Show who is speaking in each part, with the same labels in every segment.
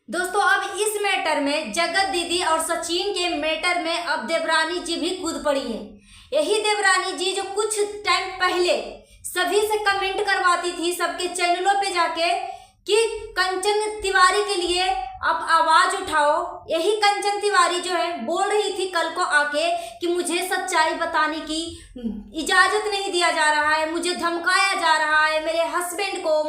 Speaker 1: दोस्तों अब इस मैटर में जगत दीदी और सचिन के मैटर में अब देवरानी जी भी कूद पड़ी हैं। यही देवरानी जी जो कुछ टाइम पहले सभी से कमेंट करवाती थी सबके चैनलों पे जाके कि कंचन तिवारी के लिए अब आवाज उठाओ, यही कंचन तिवारी जो है बोल रही थी कल को आके कि मुझे सच्चाई बताने की इजाजत नहीं दिया जा रहा है, मुझे धमकाया जा रहा है, मेरे हस्बैंड को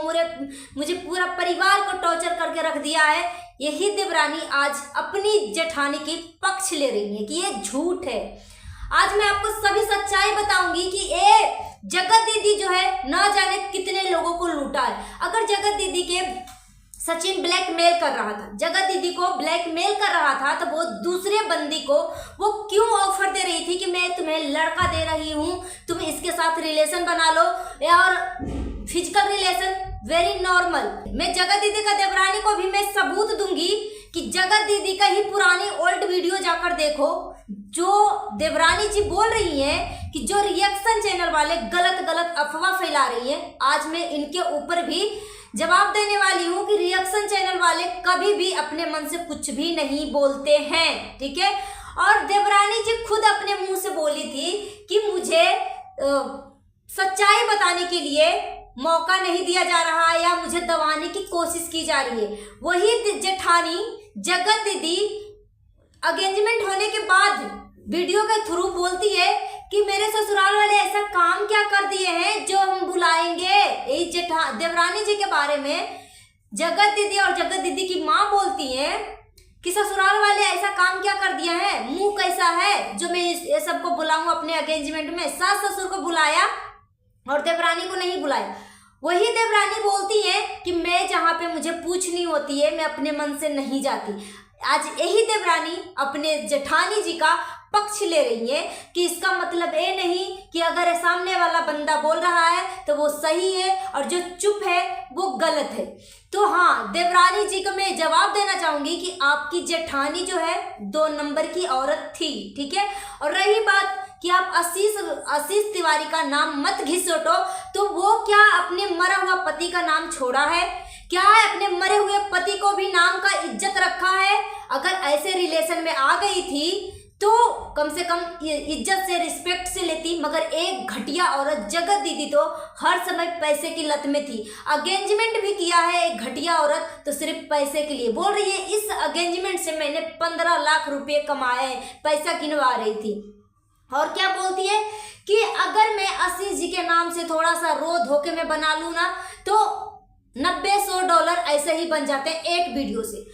Speaker 1: मुझे पूरा परिवार को टॉर्चर करके रख दिया है। यही देवरानी आज अपनी जेठानी की पक्ष ले रही है कि ये झूठ है। आज मैं आपको सभी सच्चाई बताऊंगी कि जगत दीदी जो है ना जाने कितने लोगों को लूटा है। अगर जगत दीदी के सचिन ब्लैकमेल कर रहा था, जगत दीदी को ब्लैकमेल कर रहा था, तो वो दूसरे बंदी को वो क्यों ऑफर दे रही थी कि मैं तुम्हें लड़का दे रही हूँ, तुम इसके साथ रिलेशन बना लो, और फिजिकल रिलेशन वेरी नॉर्मल। मैं जगत दीदी का देवरानी को भी मैं सबूत दूंगी कि जगत दीदी का ही पुरानी ओल्ड वीडियो जाकर देखो, जो देवरानी जी बोल रही हैं कि जो रिएक्शन चैनल वाले गलत गलत अफवाह फैला रही हैं, आज मैं इनके ऊपर भी जवाब देने वाली हूं कि रिएक्शन चैनल वाले कभी भी अपने मन से कुछ भी नहीं बोलते हैं, ठीक है। और देवरानी जी खुद अपने मुंह से बोली थी कि मुझे सच्चाई बताने के लिए मौका नहीं दिया जा रहा है या मुझे दबाने की कोशिश की जा रही है। वही जेठानी जगत दीदी एंगेजमेंट होने के बाद वीडियो के थ्रू बोलती है कि मेरे ससुराल वाले ऐसा काम क्या कर दिए हैं जो हम बुलाएंगे। यही देवरानी जी के बारे में जगत दीदी और जगत दीदी की माँ बोलती हैं कि ससुराल वाले ऐसा काम क्या कर दिया है, मुंह कैसा है जो मैं ये सबको बुलाऊं अपने एंगेजमेंट में। सास ससुर को बुलाया और देवरानी को नहीं बुलाया। वही देवरानी बोलती है कि मैं जहाँ पे मुझे पूछनी होती है मैं अपने मन से नहीं जाती। आज यही देवरानी अपने जेठानी जी का पक्ष ले रही है कि इसका मतलब ये नहीं कि अगर सामने वाला बंदा बोल रहा है तो वो सही है और जो चुप है वो गलत है। तो हाँ, देवरानी जी को मैं जवाब देना चाहूंगी कि आपकी जेठानी जो है 2 नंबर की औरत थी, ठीक है। और रही बात कि आप आशीष तिवारी का नाम मत घिसोटो, तो वो क्या अपने मरा हुआ पति का नाम छोड़ा है? क्या अपने मरे हुए पति को भी नाम का इज्जत रखा है? अगर ऐसे रिलेशन में आ गई थी तो कम से कम इज्जत से रिस्पेक्ट से लेती। मगर एक घटिया औरत जगत दीदी तो हर समय पैसे की लत में थी। एंगेजमेंट भी किया है एक घटिया औरत तो सिर्फ पैसे के लिए। बोल रही है इस एंगेजमेंट से मैंने 15 लाख रुपए कमाए, पैसा गिनवा रही थी। और क्या बोलती है कि अगर मैं आशीष जी के नाम से थोड़ा सा रो धोके में बना लूँ ना तो 90-100 डॉलर ऐसे ही बन जाते हैं एक वीडियो से।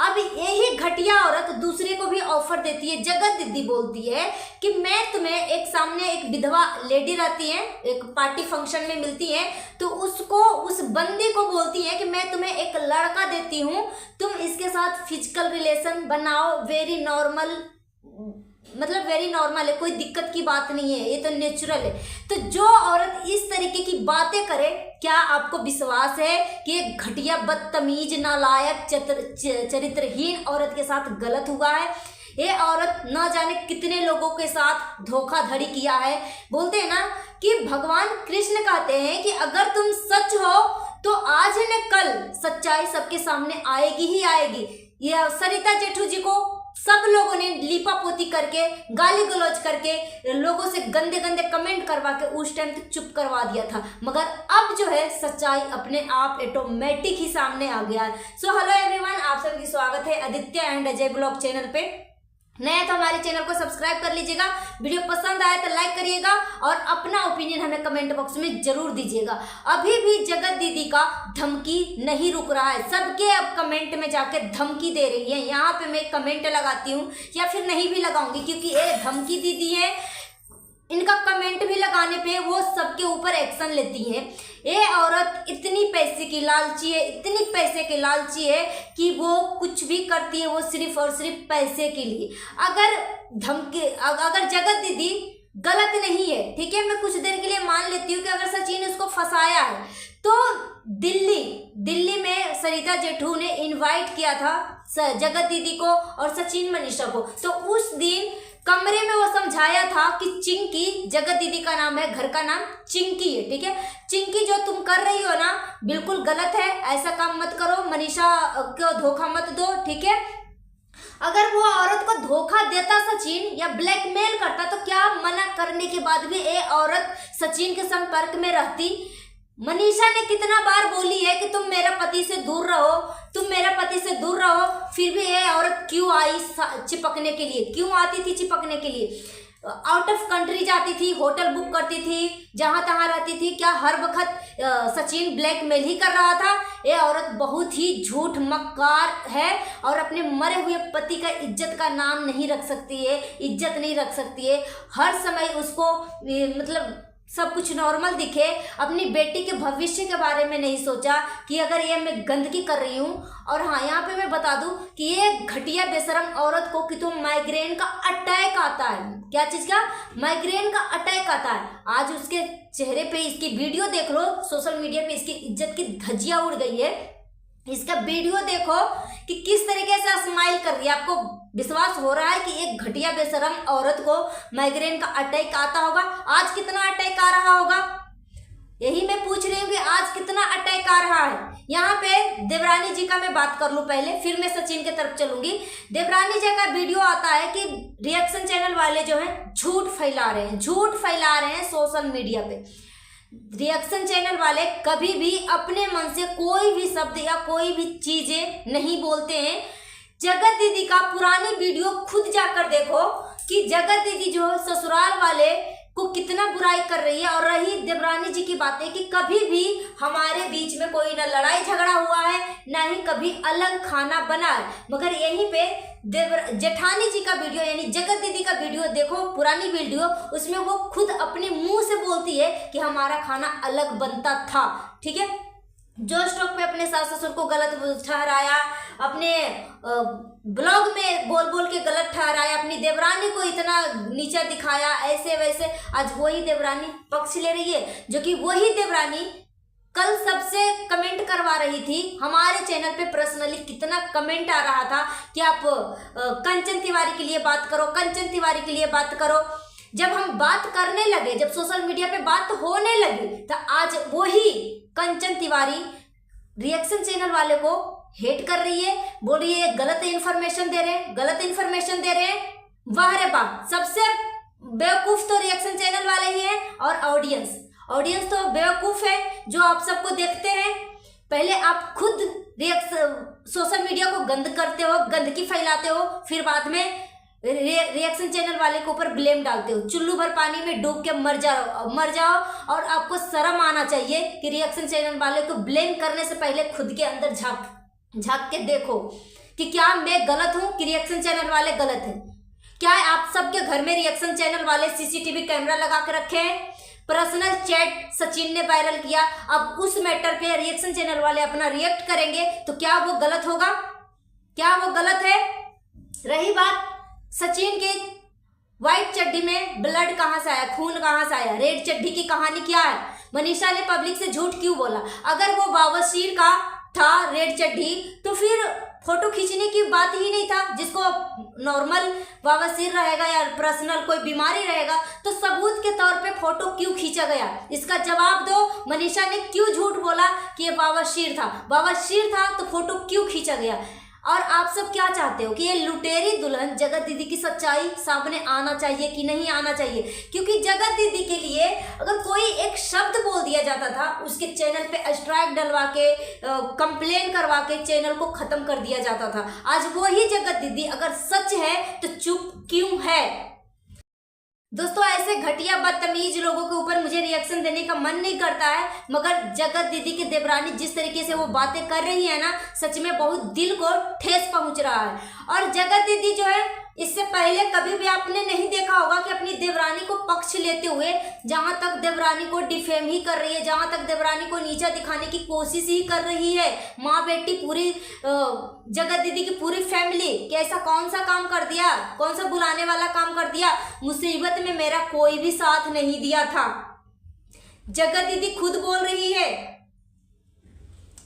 Speaker 1: अब यही घटिया औरत दूसरे को भी ऑफर देती है। जगत दीदी बोलती है कि मैं तुम्हें एक सामने एक विधवा लेडी रहती है, एक पार्टी फंक्शन में मिलती है, तो उसको उस बंदी को बोलती है कि मैं तुम्हें एक लड़का देती हूँ, तुम इसके साथ फिजिकल रिलेशन बनाओ, वेरी नॉर्मल, मतलब वेरी नॉर्मल है, कोई दिक्कत की बात नहीं है, ये तो नेचुरल है। तो जो औरत इस तरीके की बातें करे, क्या आपको विश्वास है कि एक घटिया बदतमीज नालायक चरित्रहीन औरत के साथ गलत हुआ है? ये औरत न जाने कितने लोगों के साथ धोखाधड़ी किया है। बोलते हैं ना कि भगवान कृष्ण कहते हैं कि अगर तुम सच हो तो आज न कल सच्चाई सबके सामने आएगी ही आएगी। ये सरिता जेठू जी को सब लोगों ने लीपा पोती करके, गाली गलौज करके, लोगों से गंदे गंदे कमेंट करवा के उस टाइम तक चुप करवा दिया था। मगर अब जो है सच्चाई अपने आप ऑटोमेटिक ही सामने आ गया है। सो हेलो एवरीवन, आप सभी स्वागत है Aditya and Ajay blog channel पे। नया तो हमारे चैनल को सब्सक्राइब कर लीजिएगा, वीडियो पसंद आए तो लाइक करिएगा और अपना ओपिनियन हमें कमेंट बॉक्स में जरूर दीजिएगा। अभी भी जगत दीदी का धमकी नहीं रुक रहा है, सबके अब कमेंट में जाके धमकी दे रही है। यहाँ पे मैं कमेंट लगाती हूँ या फिर नहीं भी लगाऊंगी, क्योंकि ये धमकी दीदी है, इनका कमेंट भी लगाने पे वो सबके ऊपर एक्शन लेती है। ये औरत इतनी पैसे की लालची है, इतनी पैसे की लालची है कि वो कुछ भी करती है वो सिर्फ और सिर्फ पैसे के लिए। अगर जगत दीदी गलत नहीं है, ठीक है, मैं कुछ देर के लिए मान लेती हूँ कि अगर सचिन उसको फंसाया है तो दिल्ली में सरिता जेठू ने इनवाइट किया था जगत दीदी को और सचिन मनीषा को, तो उस दिन कमरे में वो समझाया था कि चिंकी, जगत दीदी का नाम है, घर का नाम चिंकी है, ठीक है। चिंकी जो तुम कर रही हो ना बिल्कुल गलत है, ऐसा काम मत करो, मनीषा को धोखा मत दो, ठीक है। अगर वो औरत को धोखा देता सचिन या ब्लैकमेल करता तो क्या मना करने के बाद भी ये औरत सचिन के संपर्क में रहती? मनीषा ने कितना बार बोली है कि तुम मेरे पति से दूर रहो, तुम मेरे पति से दूर रहो, फिर भी ये औरत क्यों आई चिपकने के लिए? क्यों आती थी चिपकने के लिए? आउट ऑफ कंट्री जाती थी, होटल बुक करती थी, जहां तहां रहती थी। क्या हर वक्त सचिन ब्लैकमेल ही कर रहा था? ये औरत बहुत ही झूठ मक्कार है और अपने मरे हुए पति का इज्जत का नाम नहीं रख सकती है, इज्जत नहीं रख सकती है। हर समय उसको मतलब सब कुछ नॉर्मल दिखे, अपनी बेटी के भविष्य के बारे में नहीं सोचा कि अगर ये मैं गंदगी कर रही हूँ। और हाँ, यहाँ पे मैं बता दूं कि ये घटिया बेशरम औरत को कि तुम माइग्रेन का अटैक आता है, क्या चीज का? माइग्रेन का अटैक आता है। आज उसके चेहरे पे इसकी वीडियो देख लो, सोशल मीडिया पे इसकी इज्जत की धज्जियां उड़ गई है। इसका वीडियो देखो कि किस तरीके से स्माइल कर रही है। आपको विश्वास हो रहा है कि एक घटिया बेशरम औरत को माइग्रेन का अटैक आता होगा? आज कितना अटैक आ रहा होगा? यही मैं पूछ रही हूँ कि आज कितना अटैक आ रहा है। यहाँ पे देवरानी जी का मैं बात कर लूँ पहले, फिर मैं सचिन की तरफ चलूंगी। देवरानी जी का वीडियो आता है कि रिएक्शन चैनल वाले जो है झूठ फैला रहे हैं, झूठ फैला रहे हैं सोशल मीडिया पे। रिएक्शन चैनल वाले कभी भी अपने मन से कोई भी शब्द या कोई भी चीजें नहीं बोलते हैं। जगत दीदी का पुरानी वीडियो खुद जाकर देखो कि जगत दीदी जो ससुराल वाले को कितना बुराई कर रही है। और रही देवरानी जी की बातें कि कभी भी हमारे बीच में कोई ना लड़ाई झगड़ा हुआ है, ना ही कभी अलग खाना बना है। मगर यहीं पे जेठानी जी का वीडियो यानी जगत दीदी का वीडियो देखो, पुरानी वीडियो, उसमें वो खुद अपने मुंह से बोलती है कि हमारा खाना अलग बनता था, ठीक है। जो स्टॉक पे अपने सास ससुर को गलत ठहराया, अपने ब्लॉग में बोल बोल के गलत ठहराया, अपनी देवरानी को इतना नीचा दिखाया, ऐसे वैसे, आज वही देवरानी पक्ष ले रही है। जो कि वही देवरानी कल सबसे कमेंट करवा रही थी हमारे चैनल पे। पर्सनली कितना कमेंट आ रहा था कि आप कंचन तिवारी के लिए बात करो, कंचन तिवारी के लिए बात करो। जब हम बात करने लगे, जब सोशल मीडिया पे बात होने लगी, तो आज वही कंचन तिवारी रिएक्शन चैनल वाले को हेट कर रही है, बोल रही है गलत इन्फॉर्मेशन दे रहे हैं, गलत इन्फॉर्मेशन दे रहे हैं। वाह रे वाह, सबसे बेवकूफ तो रिएक्शन चैनल वाले ही हैं और ऑडियंस तो बेवकूफ है जो आप सबको देखते हैं। पहले आप खुद सोशल मीडिया को गंद करते हो, गंदगी फैलाते हो, फिर बाद में रिएक्शन चैनल वाले के ऊपर ब्लेम डालते हो। चुल्लू भर पानी में डूब के मर जाओ। और आपको शर्म आना चाहिए कि रिएक्शन चैनल वाले को ब्लेम करने से पहले खुद के अंदर झांक के देखो कि क्या मैं गलत हूं कि रिएक्शन चैनल वाले गलत हैं। क्या आप सबके घर में रिएक्शन चैनल वाले सीसीटीवी कैमरा लगा के रखे हैं? पर्सनल चैट सचिन ने वायरल किया, अब उस मैटर पे रिएक्शन चैनल वाले अपना रिएक्ट करेंगे तो क्या वो गलत होगा? क्या वो गलत है? रही बात सचिन के व्हाइट चड्डी में ब्लड कहाँ से आया, खून कहाँ से आया, रेड चड्डी की कहानी क्या है? मनीषा ने पब्लिक से झूठ क्यों बोला? अगर वो बाबरशीर का था रेड चड्डी तो फिर फोटो खींचने की बात ही नहीं था। जिसको नॉर्मल बवासीर रहेगा या पर्सनल कोई बीमारी रहेगा तो सबूत के तौर पे फोटो क्यों खींचा गया? इसका जवाब दो। मनीषा ने क्यों झूठ बोला कि ये बवासीर था? बवासीर था तो फोटो क्यों खींचा गया? और आप सब क्या चाहते हो कि ये लुटेरी दुल्हन जगत दीदी की सच्चाई सामने आना चाहिए कि नहीं आना चाहिए? क्योंकि जगत दीदी के लिए अगर कोई एक शब्द बोल दिया जाता था, उसके चैनल पे स्ट्राइक डलवा के कंप्लेन करवा के चैनल को खत्म कर दिया जाता था। आज वही जगत दीदी अगर सच है तो चुप क्यों है? दोस्तों, ऐसे घटिया बदतमीज लोगों के ऊपर मुझे रिएक्शन देने का मन नहीं करता है, मगर जगत दीदी की देवरानी जिस तरीके से वो बातें कर रही है ना, सच में बहुत दिल को ठेस पहुंच रहा है। और जगत दीदी जो है, इससे पहले कभी भी आपने नहीं देखा होगा कि अपनी देवरानी को पक्ष लेते हुए जहां तक देवरानी को डिफेम ही कर रही है, जहां तक देवरानी को नीचा दिखाने की कोशिश ही कर रही है। माँ बेटी पूरी जगत दीदी की पूरी फैमिली कि ऐसा कौन सा काम कर दिया, कौन सा बुलाने वाला काम कर दिया? मुसीबत में मेरा कोई भी साथ नहीं दिया था। जगत दीदी खुद बोल रही है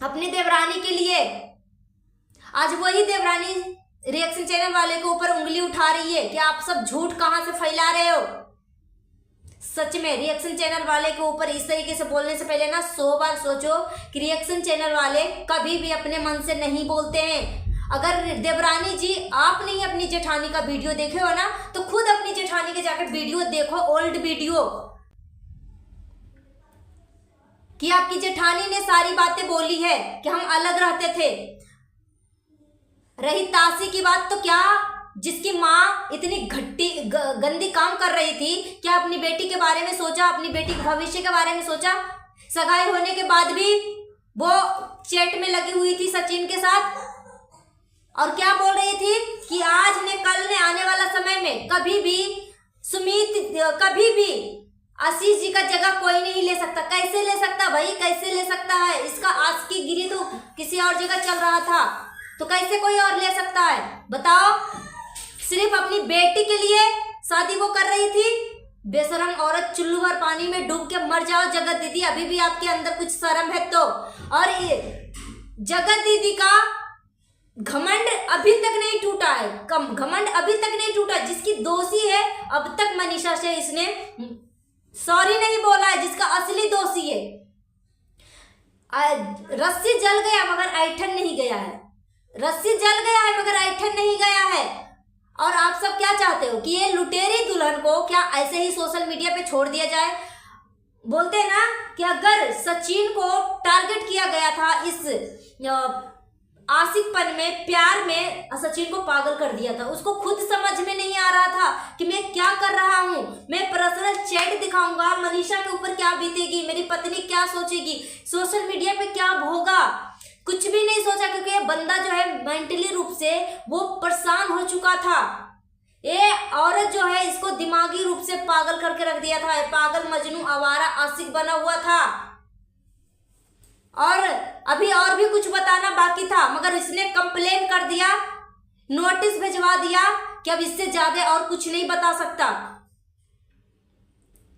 Speaker 1: अपनी देवरानी के लिए। आज वही देवरानी रिएक्शन चैनल वाले के ऊपर उंगली उठा रही है कि आप सब झूठ कहाँ से फैला रहे हो। सच में रिएक्शन चैनल वाले के ऊपर इस तरीके से बोलने से पहले ना 100 बार सोचो कि रिएक्शन चैनल वाले कभी भी अपने मन से नहीं बोलते हैं। अगर देवरानी जी आपने ही अपनी जेठानी का वीडियो देखे हो ना, तो खुद अपनी जेठानी के जाकर वीडियो देखो, ओल्ड वीडियो, कि आपकी जेठानी ने सारी बातें बोली है कि हम अलग रहते थे। रही ताशी की बात, तो क्या जिसकी माँ इतनी गंदी काम कर रही थी, क्या अपनी बेटी के बारे में सोचा, अपनी बेटी के भविष्य के बारे में सोचा? सगाई होने के बाद भी वो चैट में लगी हुई थी सचिन के साथ, और क्या बोल रही थी कि आज ने कल ने आने वाला समय में कभी भी सुमित, कभी भी आशीष जी का जगह कोई नहीं ले सकता। कैसे ले सकता भाई, कैसे ले सकता है? इसका आज की गिरी तो किसी और जगह चल रहा था, तो कैसे कोई और ले सकता है बताओ? सिर्फ अपनी बेटी के लिए शादी वो कर रही थी। बेशरम औरत, चुल्लू भर पानी में डूब के मर जाओ जगत दीदी, अभी भी आपके अंदर कुछ शर्म है तो। और ये जगत दीदी का घमंड अभी तक नहीं टूटा है, घमंड अभी तक नहीं टूटा। जिसकी दोषी है अब तक मनीषा से इसने सॉरी नहीं बोला है, जिसका असली दोषी है। रस्सी जल गया मगर ऐठन नहीं गया है, रस्सी जल गया है मगर ऐठन नहीं गया है। और आप सब क्या चाहते हो कि ये लुटेरी दुल्हन को क्या ऐसे ही सोशल मीडिया पे छोड़ दिया जाए? बोलते हैं ना कि अगर सचिन को टारगेट किया गया था इस आशिकपन में, प्यार में, सचिन को पागल कर दिया था। उसको खुद समझ में नहीं आ रहा था कि मैं क्या कर रहा हूँ। मैं पर्सनल चैट दिखाऊंगा, मनीषा के ऊपर क्या बीतेगी, मेरी पत्नी क्या सोचेगी, सोशल मीडिया पे क्या होगा, कुछ भी नहीं सोचा। क्योंकि ये बंदा जो है मेंटली रूप से वो परेशान हो चुका था। ये औरत जो है इसको दिमागी रूप से पागल करके रख दिया था। पागल, मजनू, आवारा, आशिक बना हुआ था। और अभी और भी कुछ बताना बाकी था, मगर इसने कंप्लेन कर दिया, नोटिस भिजवा दिया कि अब इससे ज्यादा और कुछ नहीं बता सकता।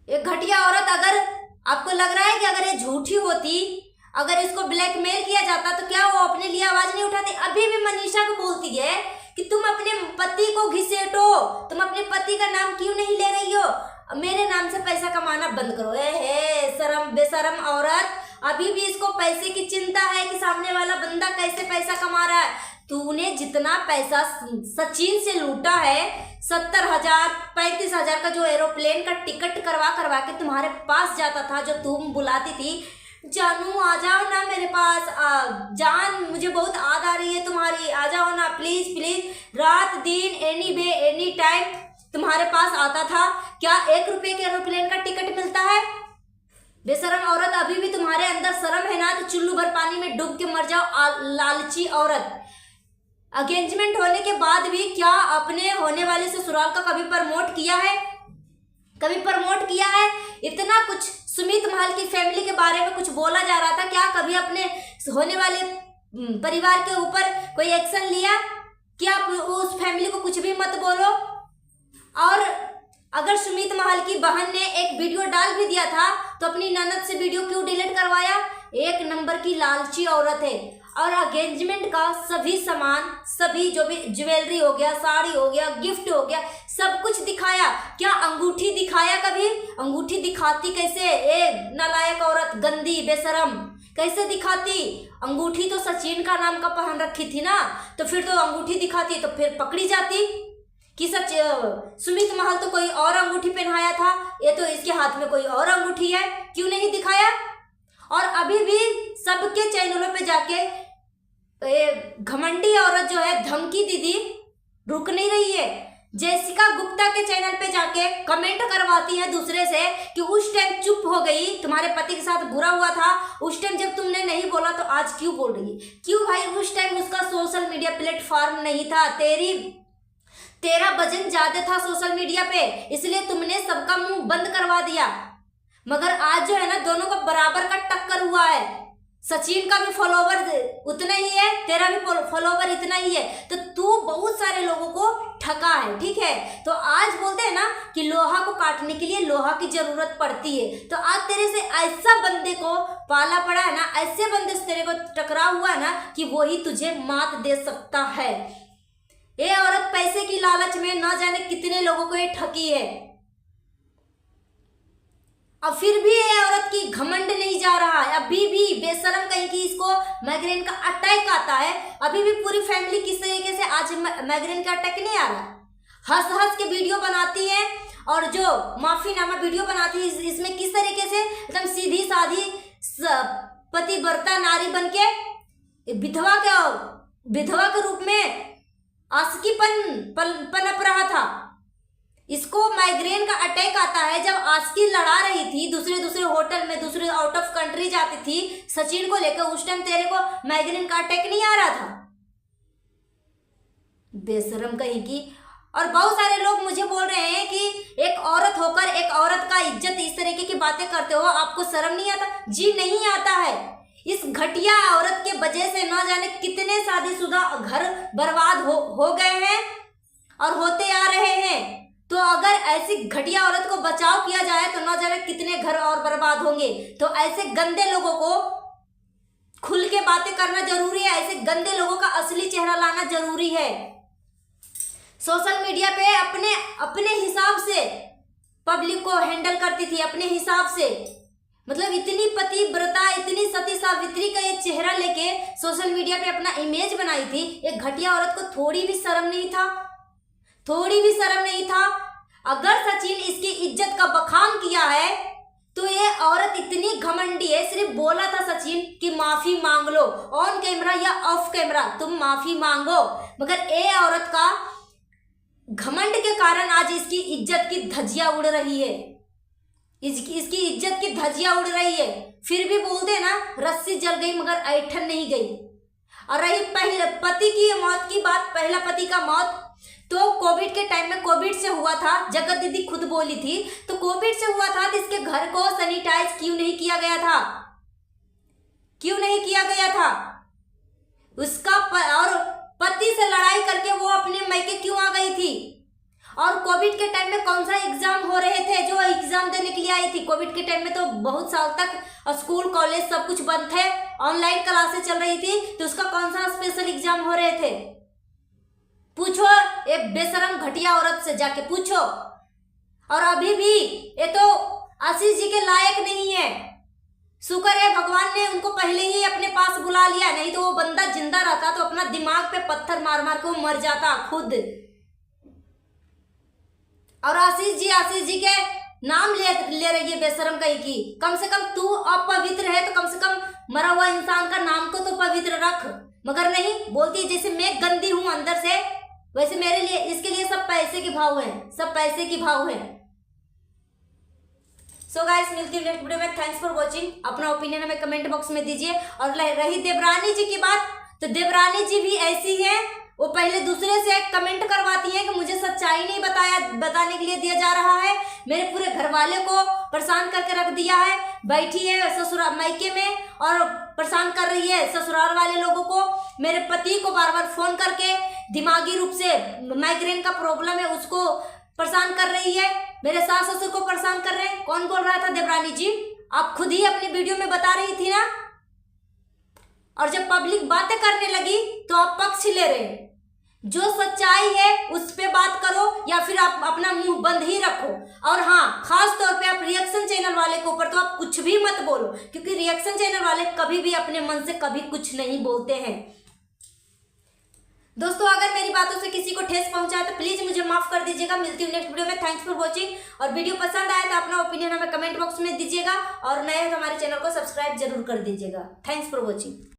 Speaker 1: एक घटिया औरत, अगर आपको लग रहा है कि अगर ये झूठी होती, अगर इसको ब्लैकमेल किया जाता, तो क्या वो अपने लिए आवाज नहीं उठाती? अभी भी मनीषा को बोलती है कि तुम अपने पति को घिसेटो, तुम अपने पति का नाम क्यों नहीं ले रही हो, मेरे नाम से पैसा कमाना बंद करो। शर्म, बेशरम औरत, अभी भी इसको पैसे की चिंता है कि सामने वाला बंदा कैसे पैसा कमा रहा है। तूने जितना पैसा सचिन से लूटा है, 70,000, 35,000 का जो एरोप्लेन का टिकट करवा के तुम्हारे पास जाता था, जो तुम बुलाती थी, जानू आ जाओ ना मेरे पास, जान मुझे बहुत याद आ रही है तुम्हारी, आ जाओ ना प्लीज प्लीज, रात दिन एनी वे एनी टाइम तुम्हारे पास आता था। क्या 1 रुपये के एरोप्लेन का टिकट मिलता है? बेशरम औरत, अभी भी तुम्हारे अंदर शर्म है ना, तो चुल्लू भर पानी में डूब के मर जाओ, लालची औरत। एंगेजमेंट होने के बाद भी क्या अपने होने वाले ससुराल का कभी प्रमोट किया है? कभी प्रमोट किया है? इतना कुछ सुमित महल की फैमिली के बारे में कुछ बोला जा रहा था, क्या कभी अपने होने वाले परिवार के ऊपर कोई एक्शन लिया? क्या उस फैमिली को कुछ भी मत बोलो? और अगर सुमित महल की बहन ने एक वीडियो डाल भी दिया था, तो अपनी ननद से वीडियो क्यों डिलीट करवाया? एक नंबर की लालची औरत है। और एंगेजमेंट का सभी सामान, सभी जो भी ज्वेलरी हो गया, साड़ी हो गया, गिफ्ट हो गया, सब कुछ दिखाया। क्या अंगूठी दिखाया कभी? अंगूठी दिखाती कैसे? नालायक औरत, गंदी, बेशरम, कैसे दिखाती? अंगूठी तो सचिन का नाम का पहन रखी थी ना, तो फिर तो अंगूठी दिखाती तो फिर पकड़ी जाती कि सच सुमित महल तो कोई और अंगूठी पहनाया था, ये तो इसके हाथ में कोई और अंगूठी है, क्यों नहीं दिखाया? और अभी भी सबके चैनलों पे जाके घमंडी औरत जो है, धमकी दीदी, रुक नहीं रही है। जेसिका गुप्ता के चैनल पे जाके कमेंट करवाती है दूसरे से कि उस टाइम चुप हो गई, तुम्हारे पति के साथ बुरा हुआ था, उस टाइम जब तुमने नहीं बोला तो आज क्यों बोल रही है? क्यों भाई? उस टाइम उसका सोशल मीडिया प्लेटफॉर्म नहीं था, तेरा वजन ज्यादा था सोशल मीडिया पे, इसलिए तुमने सबका मुंह बंद करवा दिया। मगर आज जो है ना, दोनों का बराबर का टक्कर हुआ है। सचिन का भी फॉलोवर उतना ही है, तेरा भी फॉलोवर इतना ही है, तो तू बहुत सारे लोगों को ठगा है, ठीक है? तो आज बोलते हैं ना कि लोहा को काटने के लिए लोहा की जरूरत पड़ती है। तो आज तेरे से ऐसा बंदे को पाला पड़ा है ना, ऐसे बंदे से तेरे को टकराव हुआ है ना, कि वो ही तुझे मात दे सकता है। ये औरत पैसे की लालच में न जाने कितने लोगों को ये ठगी है। अब फिर भी ये औरत की घमंड नहीं जा रहा है, अभी भी बेशरम कहीं की इसको माइग्रेन का अटैक आता है, अभी भी पूरी फैमिली किस तरीके से आज माइग्रेन का अटैक नहीं आ रहा, हंस हंस के वीडियो बनाती है और जो माफीनामा वीडियो बनाती है इसमें किस तरीके से एकदम सीधी साधी पतिव्रता नारी बनके विधवा के रूप में आशिकीपन पनप रहा था। इसको माइग्रेन का अटैक आता है जब आशिकी लड़ा रही थी, दूसरे होटल में, दूसरे आउट ऑफ कंट्री जाती थी सचिन को लेकर, उस टाइम तेरे को माइग्रेन का अटैक नहीं आ रहा था। बेशरम कहीं की। और बहुत सारे लोग मुझे बोल रहे हैं कि एक औरत होकर एक औरत का इज्जत इस तरीके की बातें करते हो, आपको शर्म नहीं आता? जी नहीं आता है। इस घटिया औरत के वजह से न जाने कितने शादीशुदा घर बर्बाद हो गए हैं और होते आ रहे हैं। तो अगर ऐसी घटिया औरत को बचाव किया जाए तो न जाने कितने घर और बर्बाद होंगे। तो ऐसे गंदे लोगों को खुल के बातें करना जरूरी है, ऐसे गंदे लोगों का असली चेहरा लाना जरूरी है। सोशल मीडिया पे अपने हिसाब से पब्लिक को हैंडल करती थी, अपने हिसाब से, मतलब इतनी पतिव्रता, इतनी सती सावित्री का ये चेहरा लेके सोशल मीडिया पे अपना इमेज बनाई थी। एक घटिया औरत को थोड़ी भी शर्म नहीं था, थोड़ी भी शर्म नहीं था। अगर सचिन इसकी इज्जत का बखान किया है तो ये औरत इतनी घमंडी है, सिर्फ बोला था सचिन कि माफी मांग लो, ऑन कैमरा या ऑफ कैमरा तुम माफी मांगो, मगर ये औरत का घमंड के कारण आज इसकी इज्जत की धज्जियां उड़ रही है, इसकी इज्जत की धज्जियां उड़ रही है। फिर भी बोल दे ना, रस्सी जल गई मगर ऐठन नहीं गई। और रही पहले पति की मौत की बात, पहला पति का मौत तो कोविड के टाइम में, कोविड से हुआ था, जगत दीदी खुद बोली थी, तो कोविड से हुआ था तो इसके घर को सैनिटाइज क्यों नहीं किया गया था? क्यों नहीं किया गया था? उसका और पति से लड़ाई करके वो अपने मायके क्यों आ गई थी? और कोविड के टाइम में कौन सा एग्जाम हो रहे थे जो एग्जाम देने के लिए आई थी? कोविड के टाइम में तो बहुत साल तक स्कूल कॉलेज सब कुछ बंद थे, ऑनलाइन क्लासेस चल रही थी, तो उसका कौन सा स्पेशल एग्जाम हो रहे थे? पूछो एक बेशरम घटिया औरत से, जाके पूछो। और अभी भी ये तो आशीष जी के लायक नहीं है। शुक्र है भगवान ने उनको पहले ही अपने पास बुला लिया, नहीं तो वो बंदा जिंदा रहता तो अपना दिमाग पे पत्थर मार मार के वो मर जाता खुद। और आशीष जी के नाम ले रही है बेशरम कहीं की। कम से कम तू अपवित्र है तो कम से कम मरा हुआ इंसान का नाम को तो पवित्र रख, मगर नहीं, बोलती है जैसे मैं गंदी हूं अंदर से, वैसे मेरे लिए, इसके लिए सब पैसे के भाव हैं, सब पैसे की भाव है। सो गाइस, मिलती हूँ नेक्स्ट वीडियो में। Thanks for watching. अपना ओपिनियन हमें कमेंट बॉक्स में दीजिए। और रही देवरानी जी की बात, तो देवरानी जी भी ऐसी है, वो पहले दूसरे से कमेंट करवाती है कि मुझे सच्चाई नहीं बताने के लिए दिया जा रहा है, मेरे पूरे घर वाले को परेशान करके रख दिया है, बैठी है ससुराल मायके में और परेशान कर रही है ससुराल वाले लोगों को, मेरे पति को बार बार फोन करके दिमागी रूप से माइग्रेन का प्रॉब्लम है उसको परेशान कर रही है, मेरे सास ससुर को परेशान कर रहे हैं। कौन बोल रहा था? देवरानी जी, आप खुद ही अपनी वीडियो में बता रही थी ना। और जब पब्लिक बातें करने लगी तो आप पक्ष ले रहे। जो सच्चाई है उस पे बात करो या फिर आप अपना मुंह बंद ही रखो। और हाँ, खास तौर पे आप रिएक्शन चैनल वाले के ऊपर तो आप कुछ भी मत बोलो, क्योंकि रिएक्शन चैनल वाले कभी भी अपने मन से कभी कुछ नहीं बोलते हैं। दोस्तों, अगर मेरी बातों से किसी को ठेस पहुंचा तो प्लीज मुझे माफ कर दीजिएगा। मिलती हूँ नेक्स्ट वीडियो में। Thanks for watching. और वीडियो पसंद आए तो अपना ओपिनियन हमें कमेंट बॉक्स में दीजिएगा और नए हमारे चैनल को सब्सक्राइब जरूर कर दीजिएगा। Thanks for watching.